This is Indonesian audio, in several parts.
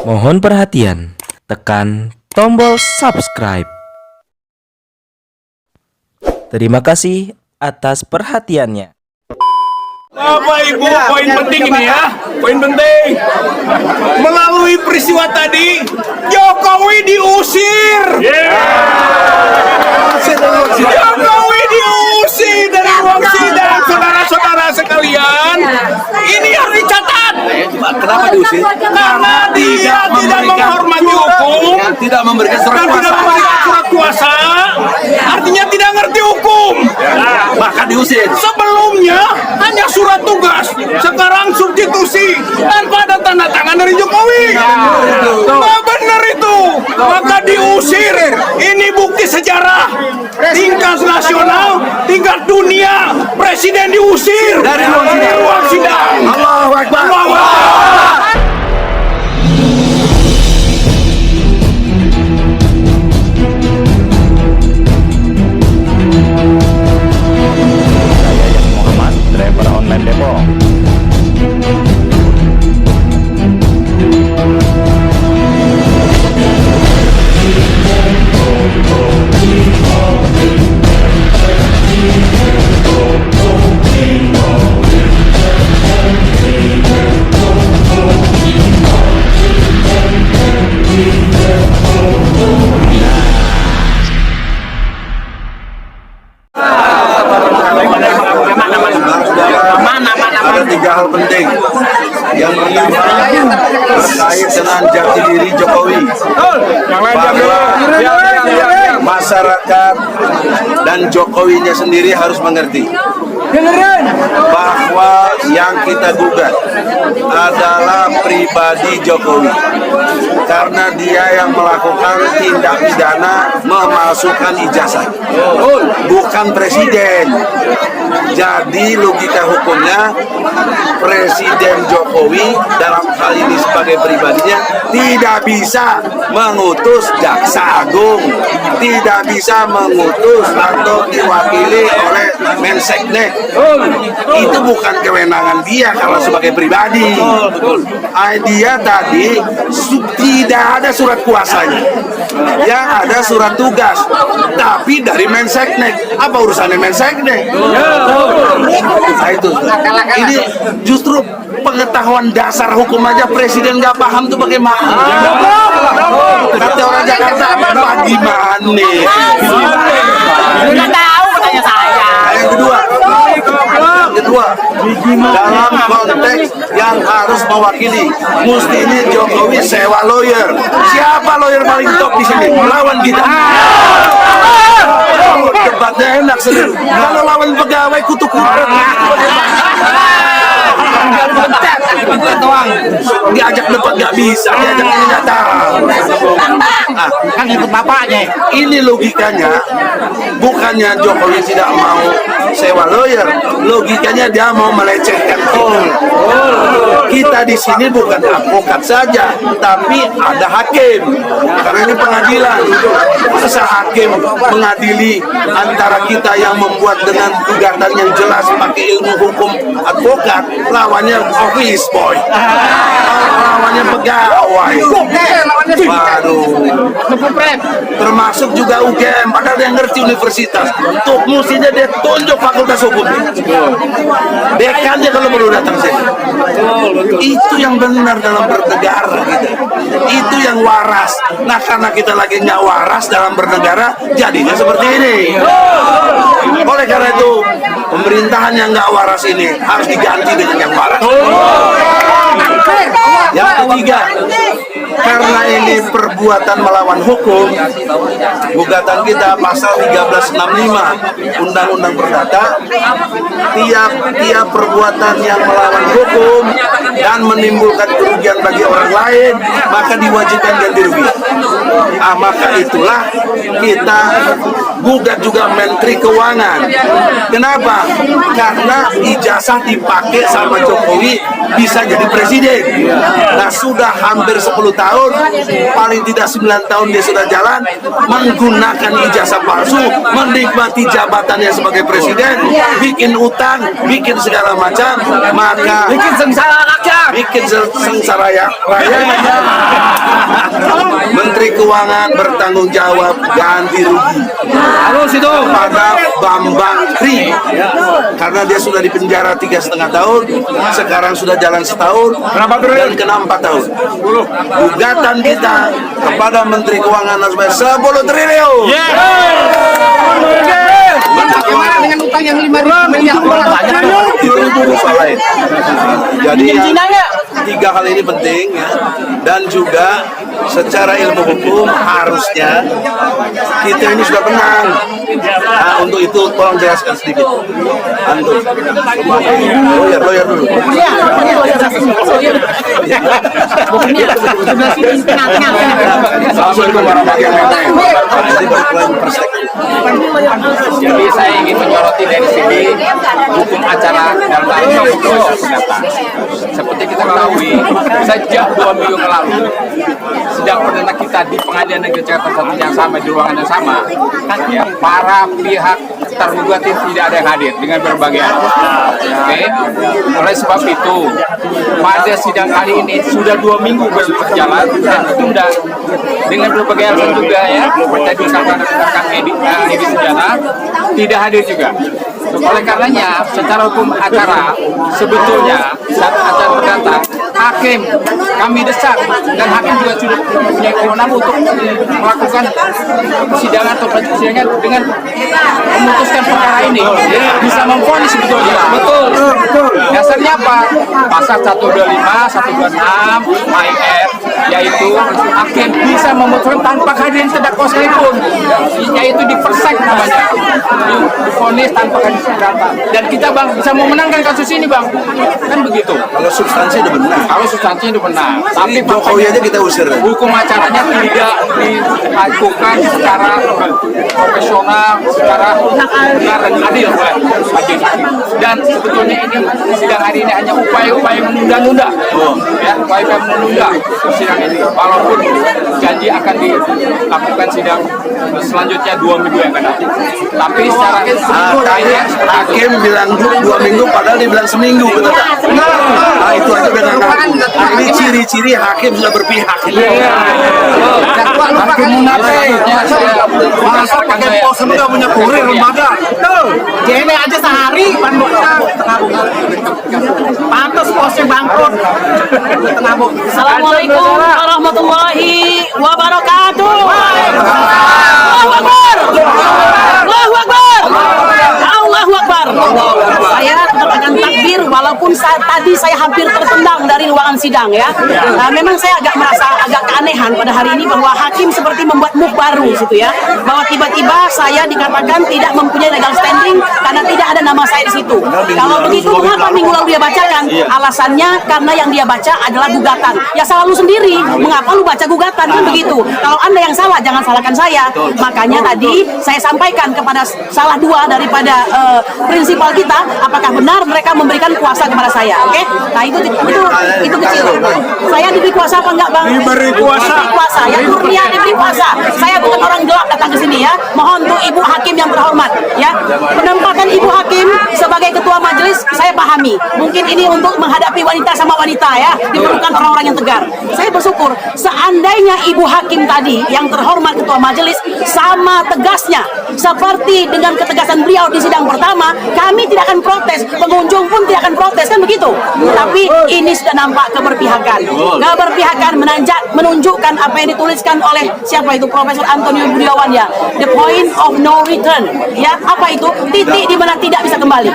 Mohon perhatian, tekan tombol subscribe. Terima kasih atas perhatiannya. Bapak Ibu, poin penting ini ya, poin penting. Melalui peristiwa tadi, Jokowi diusir. Jokowi diusir dari ruang sidang, saudara-saudara sekalian. Ini harus dicatat. Kenapa diusir? Karena dia tidak menghormati hukum, Tidak memberikan surat dan tidak kuasa. memberikan surat kuasa, artinya tidak ngerti hukum. Maka diusir. Sebelumnya hanya surat tugas, sekarang substitusi tanpa ada tanda tangan dari Jokowi. Nggak benar itu, maka diusir. Ini bukti sejarah, tingkat nasional, tingkat dunia, presiden diusir dari ruang sidang. Allahu Akbar. Allahu Akbar. Muhammad, driver online Depok. Ada tiga hal penting. Yang pertama terkait dengan jati diri Jokowi, bahwa masyarakat dan Jokowinya sendiri harus mengerti bahwa yang kita gugat adalah pribadi Jokowi, karena dia yang melakukan tindak pidana memalsukan ijazah, bukan presiden. Jadi logika hukumnya Presiden Jokowi dalam hal ini sebagai pribadinya tidak bisa mengutus jaksa agung, tidak bisa mengutus atau diwakili oleh Menseknek. Itu bukan kewenangan dia kalau sebagai pribadi. Dia tadi tidak ada surat kuasanya, yang ada surat tugas, tapi dari Menseknek. Apa urusannya Menseknek? Nah, itu. Ini justru pengetahuan dasar hukum aja presiden nggak paham tuh bagaimana? Kata orang Jakarta bagaimana? Udah tahu katanya saya. Yang kedua, dalam konteks yang harus mewakili, mestinya Jokowi sewa lawyer. Siapa lawyer paling top di sini? Lawan kita. Debatnya enak sendiri. Kalau lawan pegawai kutuk-kutuk. Diajak debat nggak bisa, diajak ini nggak tahu. Kan ikut bapaknya. Ini logikanya, bukannya Jokowi tidak mau sewa lawyer, logikanya dia mau melecehkan kita. Kita di sini bukan advokat saja, tapi ada hakim. Karena ini pengadilan, masa hakim mengadili antara kita yang membuat dengan gugatan yang jelas pakai ilmu hukum advokat, lawannya office boy, lawannya pegawai. Waduh, termasuk juga UGM, padahal dia ngerti universitas. Tuh mestinya dia tunjuk fakultas hukum. Dekannya kalau perlu datang sini. Itu yang benar dalam bernegara gitu. Itu yang waras. Nah karena kita lagi nggak waras dalam bernegara, jadinya seperti ini. Oleh karena itu pemerintahan yang nggak waras ini harus diganti dengan yang waras. Yang ketiga, karena ini perbuatan melawan hukum, gugatan kita pasal 1365 Undang-Undang Perdata, tiap perbuatan yang melawan hukum dan menimbulkan kerugian bagi orang lain, maka diwajibkan ganti rugi. Maka itulah kita gugat juga Menteri Keuangan. Kenapa? Karena ijazah dipakai sama Jokowi bisa jadi presiden. Nah, sudah hampir 10 tahun, paling tidak 9 tahun dia sudah jalan menggunakan ijazah palsu, menikmati jabatannya sebagai presiden, bikin utang, bikin segala macam, maka Bikin sengsara rakyat. bikin sengsara raya. Menteri Keuangan bertanggung jawab ganti rugi Harus itu. pada Bambang Tri karena dia sudah di penjara 3,5 tahun, sekarang sudah jalan setahun dan kena 4 tahun. Gugatan kita kepada Menteri Keuangan harus bayar 10 triliun. Bagaimana dengan utang yang 5.000 miliar dolar? Jadi tiga hal ini penting ya. Dan juga secara ilmu hukum harusnya kita ini sudah menang. Nah, untuk itu tolong jelaskan sedikit. Antum. Lawyer dulu. Assalamualaikum warahmatullahi wabarakatuh. Jadi saya ingin menyoroti dari sini hukum acara dalam rangka proses perdata. Seperti kita ketahui, sejak 2 minggu yang lalu, sidang perdana kita di Pengadilan Negeri Jakarta Selatan yang sama di ruangan yang sama, ya, para pihak tergugat tidak ada yang hadir dengan berbagai alasan. Oke, oleh sebab itu pada sidang kali ini sudah 2 minggu berjalan dan ditunda dengan berbagai alasan juga ya. Tadi rekan Edi Sujana tidak hadir juga. Oleh karenanya, secara hukum acara sebetulnya saat acara perdata, hakim kami desak dan hakim juga sudah punya kewenangan untuk melakukan persidangan atau persidangan dengan memutuskan perkara ini, bisa memvonis sebetulnya. Betul. Dasarnya apa? Pasal 125, 126, AIR, yaitu hakim bisa memutuskan tanpa kehadiran terdakwa sekalipun, yaitu di persek namanya, divonis tanpa kehadiran terdakwa. Dan kita bang bisa memenangkan kasus ini bang, kan begitu. Kalau substansi udah benar. Kalau substansinya itu benar, tapi Jokowi aja kita usir. hukum acaranya tidak dilakukan secara profesional, secara benar dan adil oleh majelis hakim. Dan sebetulnya ini sidang hari ini hanya upaya-upaya menunda-nunda, ya, upaya menunda sidang ini. Walaupun janji akan dilakukan sidang selanjutnya 2 minggu yang akan datang. Tapi secara Hakim bilang 2 minggu padahal dia bilang seminggu, betul tak? Nah, itu aja udah ngaku. Ini ciri-ciri hakim sudah berpihak. Hakim munafik. Masa pakai pos udah punya kurir lembaga. Jadi aja sehari pantas posnya bangkrut. Assalamualaikum warahmatullahi wabarakatuh. Allahu Akbar. Allahu Akbar. Allahu Akbar. Saya tetap akan takbir walaupun saat tadi saya hampir tertendang dari ruangan sidang ya. Nah, memang saya merasa agak keanehan pada hari ini bahwa hakim seperti membuat move baru gitu ya. Bahwa tiba-tiba saya dikatakan tidak mempunyai legal standing karena tidak ada nama saya di situ. Kalau begitu mengapa minggu lalu dia bacakan? Alasannya karena yang dia baca adalah gugatan. Ya salah lu sendiri. Mengapa lu baca gugatan kan begitu? Kalau Anda yang salah jangan salahkan saya. Makanya tadi saya sampaikan kepada salah dua daripada prinsipal kita, apakah benar mereka memberikan kuasa kepada saya? Oke? Nah itu kecil. Saya diberi kuasa apa enggak bang? Diberi kuasa. Diberi kuasa. Yang Kurnia diberi kuasa. Saya bukan orang gelap datang ke sini ya. Mohon untuk Ibu Hakim yang terhormat ya. Penempatan Ibu Hakim sebagai ketua majelis saya pahami. Mungkin ini untuk menghadapi wanita sama wanita ya. Diperlukan orang-orang yang tegar. Saya bersyukur seandainya Ibu Hakim tadi yang terhormat ketua majelis sama tegasnya seperti dengan ketegasan beliau di sidang pertama, kami tidak akan protes, pengunjung pun tidak akan protes kan begitu. Tapi ini sudah nampak keberpihakan. Keberpihakan menunjukkan apa yang dituliskan oleh siapa itu Profesor Antonio Budiawan ya. The point of no return. Ya, apa itu? Titik di mana tidak bisa kembali.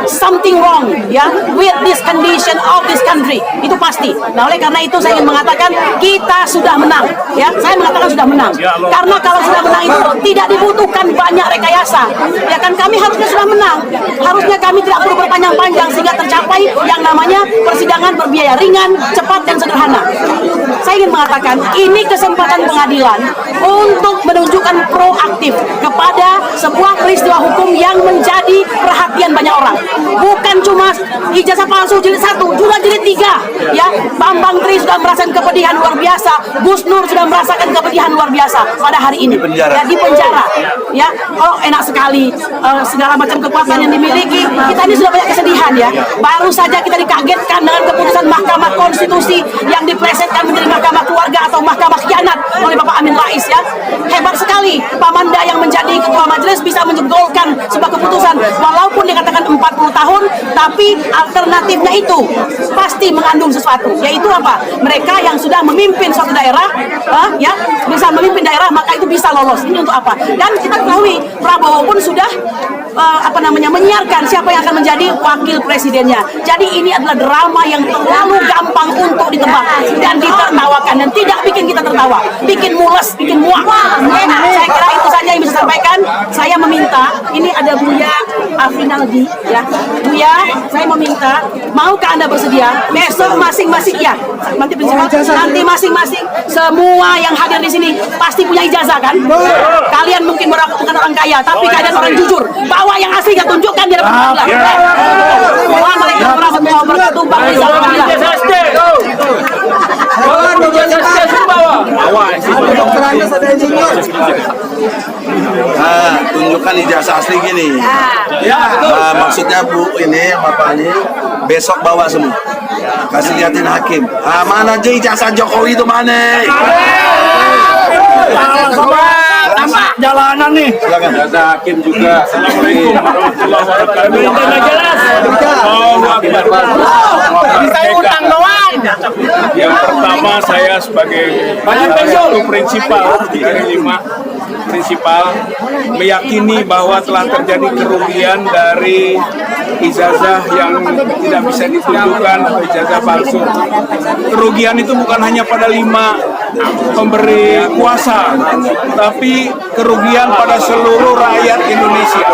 Something wrong ya with this condition of this country. Itu pasti. Nah, oleh karena itu saya ingin mengatakan kita sudah menang. Ya, saya mengatakan sudah menang. Karena kalau sudah menang itu tidak dibutuhkan banyak rekayasa. Ya kan kami harusnya sudah menang. Harusnya kami tidak perlu berpanjang-panjang sehingga tercapai yang namanya persidangan berbiaya ringan, cepat dan sederhana. Saya ingin ingin mengatakan ini kesempatan pengadilan untuk menunjukkan proaktif kepada sebuah peristiwa hukum yang menjadi perhatian banyak orang. Bukan cuma ijazah palsu jilid 1, juga jilid 3. Ya, Bambang Tri sudah merasakan kepedihan luar biasa, Gus Nur sudah merasakan kepedihan luar biasa pada hari ini. Ya, di penjara. Ya, oh enak sekali segala macam kekuatan yang dimiliki. Kita ini sudah banyak kesedihan ya. Baru saja kita dikagetkan dengan keputusan Mahkamah Konstitusi yang diplesetkan menjadi Mahkamah Keluarga atau Mahkamah Khianat oleh Bapak Amin Rais ya. Hebat sekali Pak Manda yang menjadi ketua majelis bisa menjegolkan sebuah keputusan walaupun dikatakan 40 tahun, tapi alternatifnya itu pasti mengandung sesuatu, yaitu apa? Mereka yang sudah memimpin suatu daerah ya, bisa memimpin daerah, maka itu bisa lolos. Ini untuk apa? Dan kita ketahui Prabowo pun sudah menyiarkan siapa yang akan menjadi wakil presidennya. Jadi ini adalah drama yang terlalu gampang untuk ditebak dan ditertawakan, dan tidak bikin kita tertawa, bikin mules, bikin muak. Saya kira itu saja yang bisa saya sampaikan. Saya meminta, ini ada Buya Afrinaldi ya. Buya, saya meminta, maukah Anda bersedia besok masing-masing ya, nanti prinsipal, nanti masing-masing semua yang hadir di sini pasti punya ijazah kan? Kalian mungkin bukan orang kaya, tapi kalian orang jujur. Bawa yang asli, gak tunjukkan di depan pengadilan. Waalaikumsalam warahmatullahi wabarakatuh. Bang Rizal Tunjukkan ijazah asli gini. Maksudnya Bu ini Bapak ini besok bawa semua. Kasih liatin hakim. Mana aja ijazah Jokowi itu mana? Jalanan nih. Silakan. Ada hakim juga. Assalamualaikum warahmatullahi wabarakatuh. Saya utang doang. Yang pertama, saya sebagai satu prinsipal dari 5 prinsipal meyakini bahwa telah terjadi kerugian dari ijazah yang tidak bisa ditunjukkan atau ijazah palsu. Kerugian itu bukan hanya pada 5 pemberi kuasa, tapi kerugian pada seluruh rakyat Indonesia.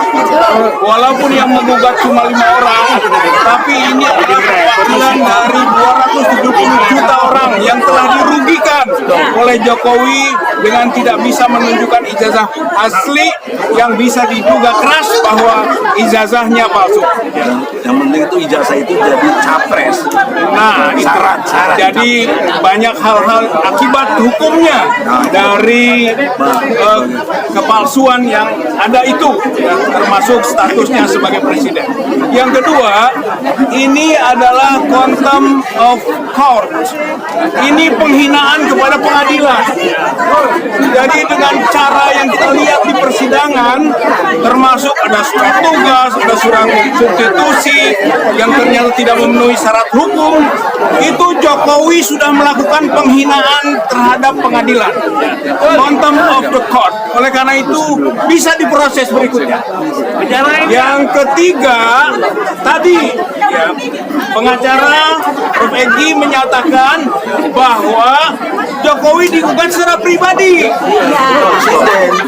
Walaupun yang menggugat cuma 5 orang, tapi ini adalah perwakilan dari 270 juta orang yang telah dirugikan oleh Jokowi dengan tidak bisa menunjukkan ijazah asli yang bisa diduga keras bahwa ijazahnya palsu. Yang penting itu ijazah itu jadi capres. Nah, Syarat. jadi banyak hal-hal akibat hukumnya dari kepalsuan yang ada itu, ya, termasuk statusnya sebagai presiden. Yang kedua, ini adalah contempt of court. Ini penghinaan kepada pengadilan. Jadi dengan cara yang kita lihat di persidangan, termasuk ada surat tugas, ada surat substitusi yang ternyata tidak memenuhi syarat hukum, itu Jokowi sudah melakukan penghinaan terhadap pengadilan, contempt of the court. Oleh karena itu bisa diproses berikutnya. Yang ketiga, tadi ya, pengacara Prof. Egy menyatakan bahwa Jokowi digugat secara pribadi.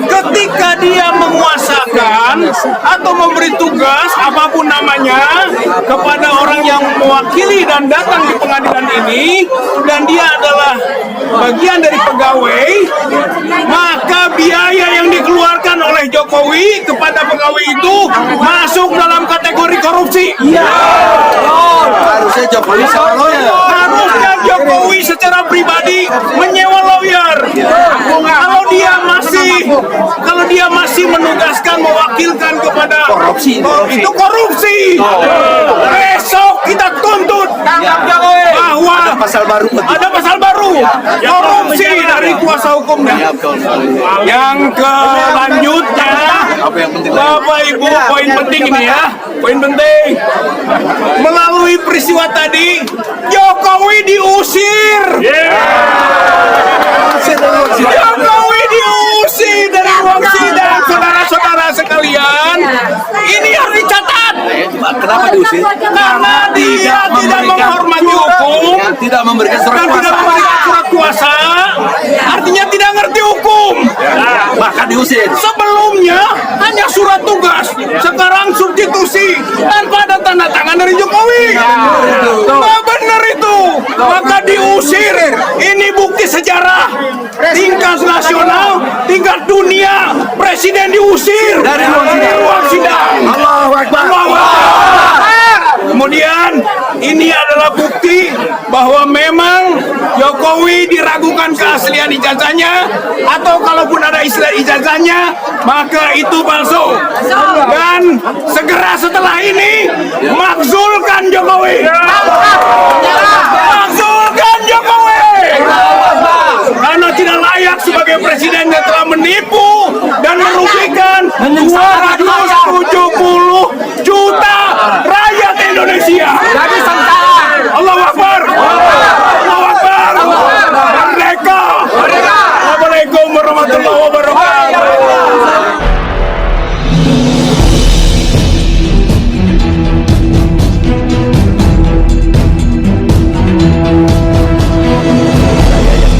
Ketika dia menguasakan atau memberi tugas apapun namanya kepada orang yang mewakili dan datang di pengadilan ini, dan dia adalah bagian dari pegawai, maka biaya yang dikeluarkan oleh Jokowi kepada pegawai itu masuk dalam kategori korupsi. Harusnya Jokowi sewa lawyer. Harusnya Jokowi secara pribadi menyewa lawyer. Kalau dia masih menugaskan, mewakilkan kepada Korupsi. itu korupsi. Besok kita tuntut bahwa ada pasal baru korupsi dari kuasa hukumnya. Yang kelanjutnya, Bapak Ibu, poin penting ini ya, poin penting. Melalui peristiwa tadi, Jokowi diusir. Jokowi diusir dari ruang sidang, saudara-saudara sekalian. Ini harus dicatat. Kenapa diusir? Karena dia tidak menghormati hukum, Tidak memberikan surat dan tidak kuasa. memberikan surat kuasa, artinya tidak ngerti hukum. Maka diusir. Sebelumnya hanya surat tugas, sekarang substitusi tanpa ada tanda tangan dari Jokowi. Nggak benar itu. maka diusir. Ini bukti sejarah. Tingkat nasional, tingkat dunia, presiden diusir dari ruang sidang. Allahu Akbar. Allahu Akbar. Kemudian ini adalah bukti bahwa memang Jokowi diragukan keaslian ijazahnya, atau kalaupun ada istilah ijazahnya maka itu palsu. Dan segera setelah ini makzulkan Jokowi. Makzulkan Jokowi. Karena tidak layak sebagai presiden yang telah menipu dan merugikan 270 juta rakyat Indonesia. Allahu Akbar. Allahu Akbar. Merdeka. Assalamualaikum warahmatullahi wabarakatuh.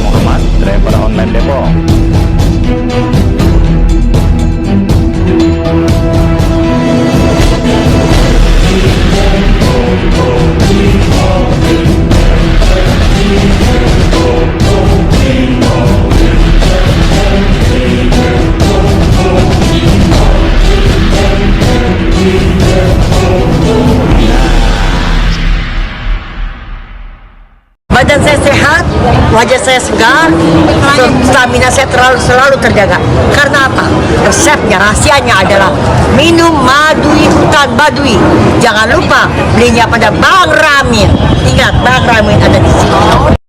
Muhammad, driver online Depok. Badan saya sehat, wajah saya segar, stamina saya selalu terjaga. Karena apa? Resepnya, rahasianya adalah minum madui hutan badui. Jangan lupa belinya pada Bang Ramin. Ingat, Bang Ramin ada di sini.